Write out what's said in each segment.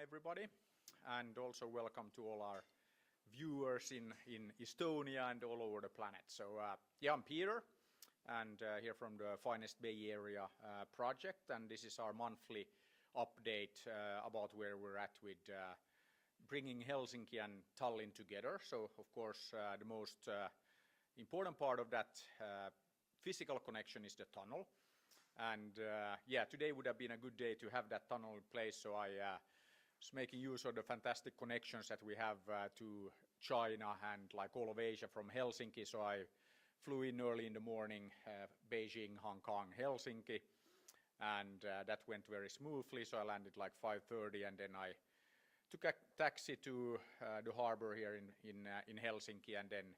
everybody, and also welcome to all our viewers in Estonia and all over the planet. So I'm Peter, and here from the Finest Bay Area project, and this is our monthly update about where we're at with bringing Helsinki and Tallinn together. So of course the most important part of that physical connection is the tunnel. And today would have been a good day to have that tunnel in place, so I was making use of the fantastic connections that we have to China and like all of Asia from Helsinki. So I flew in early in the morning, Beijing, Hong Kong, Helsinki, and that went very smoothly. So I landed like 5:30, and then I took a taxi to the harbor here in Helsinki, and then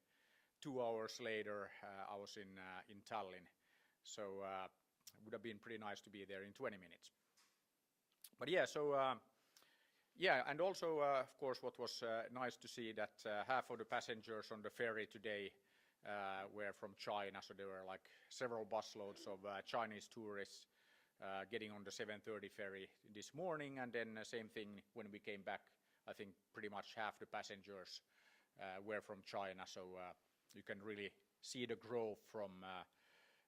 2 hours later I was in Tallinn. So it would have been pretty nice to be there in 20 minutes. But and also of course what was nice to see that half of the passengers on the ferry today were from China. So there were like several busloads of Chinese tourists getting on the 7:30 ferry this morning, and then same thing when we came back. I think pretty much half the passengers were from China. So you can really see the growth from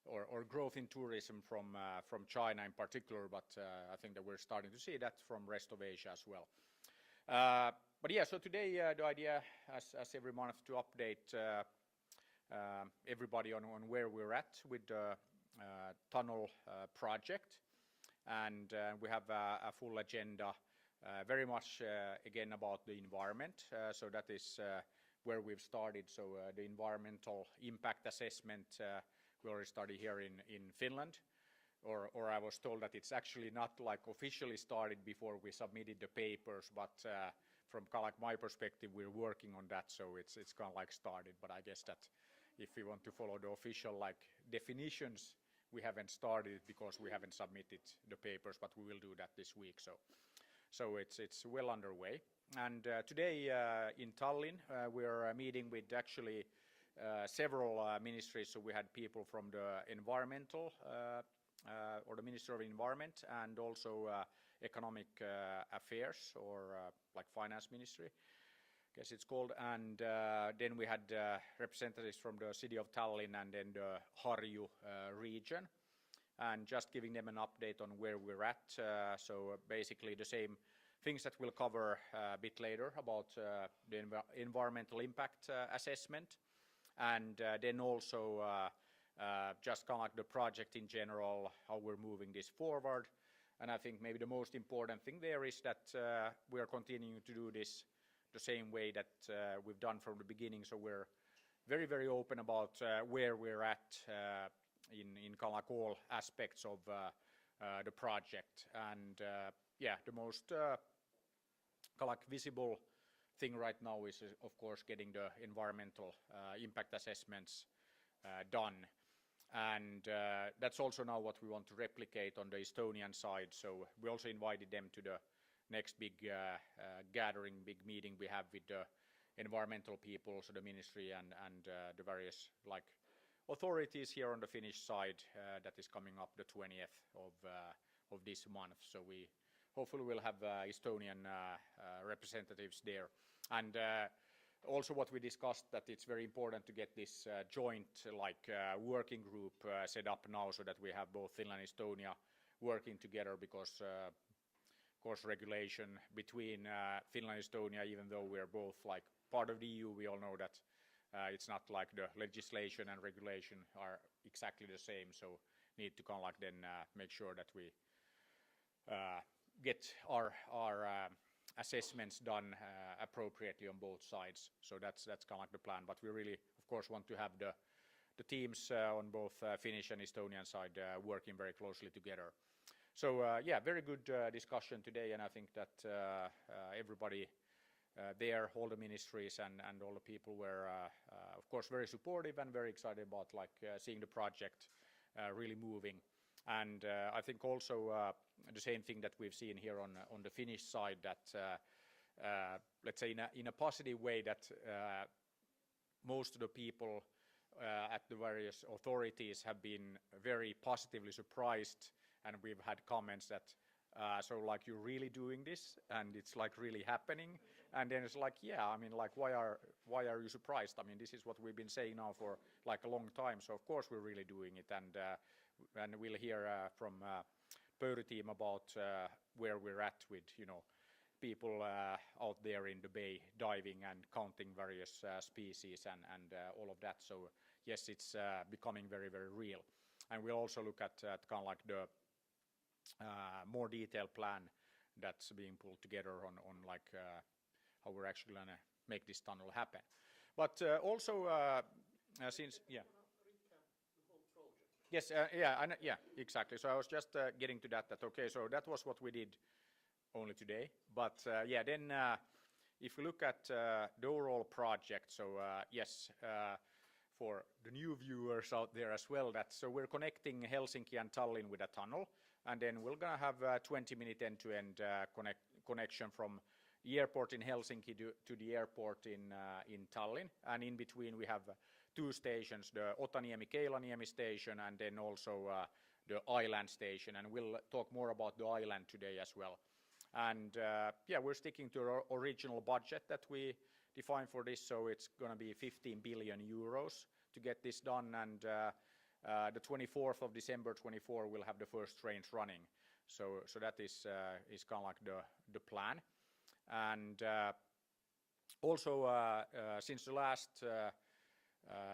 or growth in tourism from China in particular, but I think that we're starting to see that from rest of Asia as well. So today the idea, as every month, to update everybody on where we're at with the tunnel project, and we have a full agenda, very much again about the environment. So that is where we've started. So the environmental impact assessment we already started here in Finland, or I was told that it's actually not like officially started before we submitted the papers, but from like my perspective, we're working on that, so it's kind of like started. But I guess that if we want to follow the official like definitions, we haven't started because we haven't submitted the papers, but we will do that this week. So it's well underway. And today in Tallinn we're meeting with actually several ministries. So we had people from the environmental or the Ministry of Environment, and also Economic Affairs, or like Finance Ministry, I guess it's called. And then we had representatives from the city of Tallinn and then the Harju region, and just giving them an update on where we're at. So basically the same things that we'll cover a bit later about the environmental impact assessment, and then also just kind of like the project in general, how we're moving this forward. And I think maybe the most important thing there is that we are continuing to do this the same way that we've done from the beginning. So we're very, very open about where we're at in kind of like all aspects of the project. And the most kind of like visible thing right now is of course getting the environmental impact assessments done. And that's also now what we want to replicate on the Estonian side. So we also invited them to the next big gathering, big meeting we have with the environmental people, so the ministry and the various like authorities here on the Finnish side. That is coming up the 20th of this month. So we hopefully will have Estonian representatives there. And also what we discussed, that it's very important to get this joint like working group set up now, so that we have both Finland and Estonia working together, because of course regulation between Finland and Estonia, even though we're both like part of the EU, we all know that it's not like the legislation and regulation are exactly the same. So need to kind of like then make sure that we get our assessments done appropriately on both sides. So that's kind of like the plan. But we really, of course, want to have the teams on both Finnish and Estonian side working very closely together. So very good discussion today, and I think that everybody there, all the ministries and all the people were, of course, very supportive and very excited about like seeing the project really moving. And I think also the same thing that we've seen here on the Finnish side, that let's say in a positive way, that most of the people at the various authorities have been very positively surprised, and we've had comments that So like you're really doing this and it's like really happening, and then it's like, yeah, I mean, like why are you surprised? I mean, this is what we've been saying now for like a long time, so of course we're really doing it, and we'll hear from Pöyry team about where we're at with, you know, people out there in the bay diving and counting various species and all of that. So yes, it's becoming very, very real. And we'll also look at kind of like the more detailed plan that's being pulled together on like how we're actually going to make this tunnel happen. But also since, yeah. Yes, yeah, exactly. So I was just getting to that, okay, so that was what we did only today. But yeah, then if we look at the overall project, so yes, for the new viewers out there as well, so we're connecting Helsinki and Tallinn with a tunnel, and then we're going to have a 20-minute end-to-end connection from the airport in Helsinki to the airport in Tallinn, and in between we have two stations, the Otaniemi-Keilaniemi station and then also the island station, and we'll talk more about the island today as well. And yeah, we're sticking to our original budget that we defined for this, so it's going to be 15 billion euros to get this done, and the 24th of December 24 we'll have the first trains running. So that is kind of like the plan. And also since the last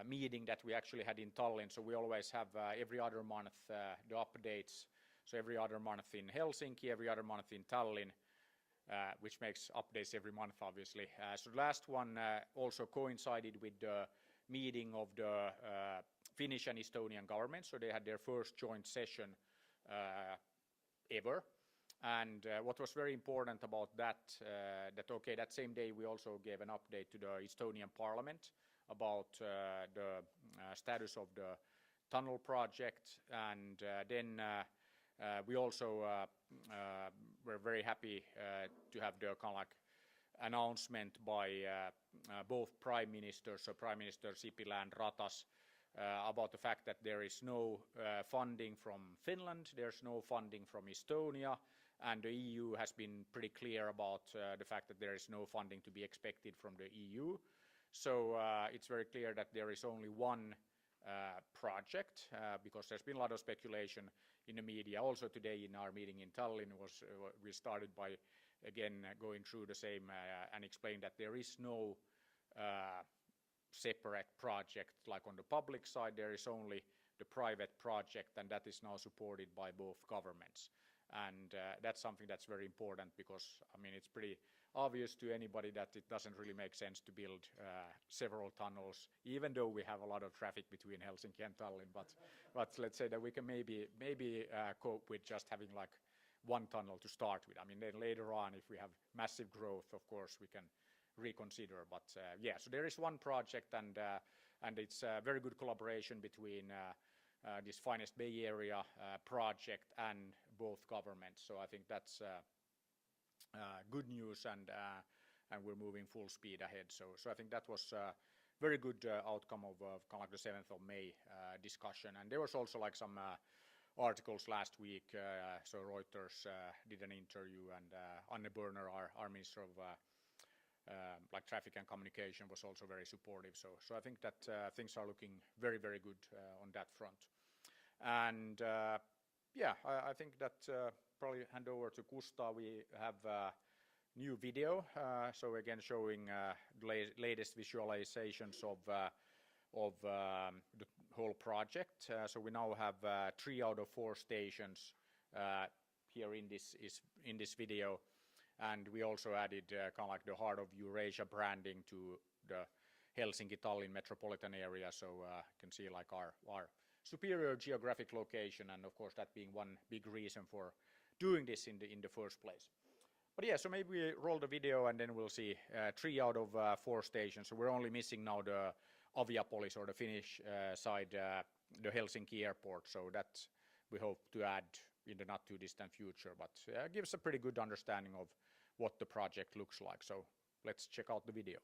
meeting that we actually had in Tallinn, so we always have every other month the updates. So every other month in Helsinki, every other month in Tallinn, which makes updates every month, obviously. So the last one also coincided with the meeting of the Finnish and Estonian government. So they had their first joint session ever. And what was very important about that, that same day we also gave an update to the Estonian parliament about the status of the tunnel project, and then we also were very happy to have the kind of like announcement by both prime ministers, so Prime Minister Sipilä and Ratas, about the fact that there is no funding from Finland, there's no funding from Estonia, and the EU has been pretty clear about the fact that there is no funding to be expected from the EU. So it's very clear that there is only one project, because there's been a lot of speculation in the media. Also today in our meeting in Tallinn we started by again going through the same and explain that there is no separate project like on the public side. There is only the private project, and that is now supported by both governments. And that's something that's very important, because I mean it's pretty obvious to anybody that it doesn't really make sense to build several tunnels, even though we have a lot of traffic between Helsinki and Tallinn. But let's say that we can maybe cope with just having like one tunnel to start with. I mean, then later on, if we have massive growth, of course we can reconsider. But yeah, so there is one project, and it's a very good collaboration between this Finest Bay Area project and both governments. So I think that's good news, and we're moving full speed ahead. So I think that was a very good outcome of kind of like the 7th of May discussion. And there was also like some articles last week. So Reuters did an interview, and Anne Berner, our Minister of like Traffic and Communication, was also very supportive. So I think that things are looking very, very good on that front. And yeah, I think that probably hand over to Kusta. We have a new video, so again showing the latest visualizations of the whole project. So we now have 3 out of 4 stations here in this video, and we also added kind of like the Heart of Eurasia branding to the Helsinki-Tallinn metropolitan area. So you can see like our superior geographic location, and of course that being one big reason for doing this in the first place. But yeah, so maybe we roll the video and then we'll see 3 out of 4 stations. So we're only missing now the Aviapolis, or the Finnish side, the Helsinki airport. So that we hope to add in the not too distant future, but gives a pretty good understanding of what the project looks like. So let's check out the video.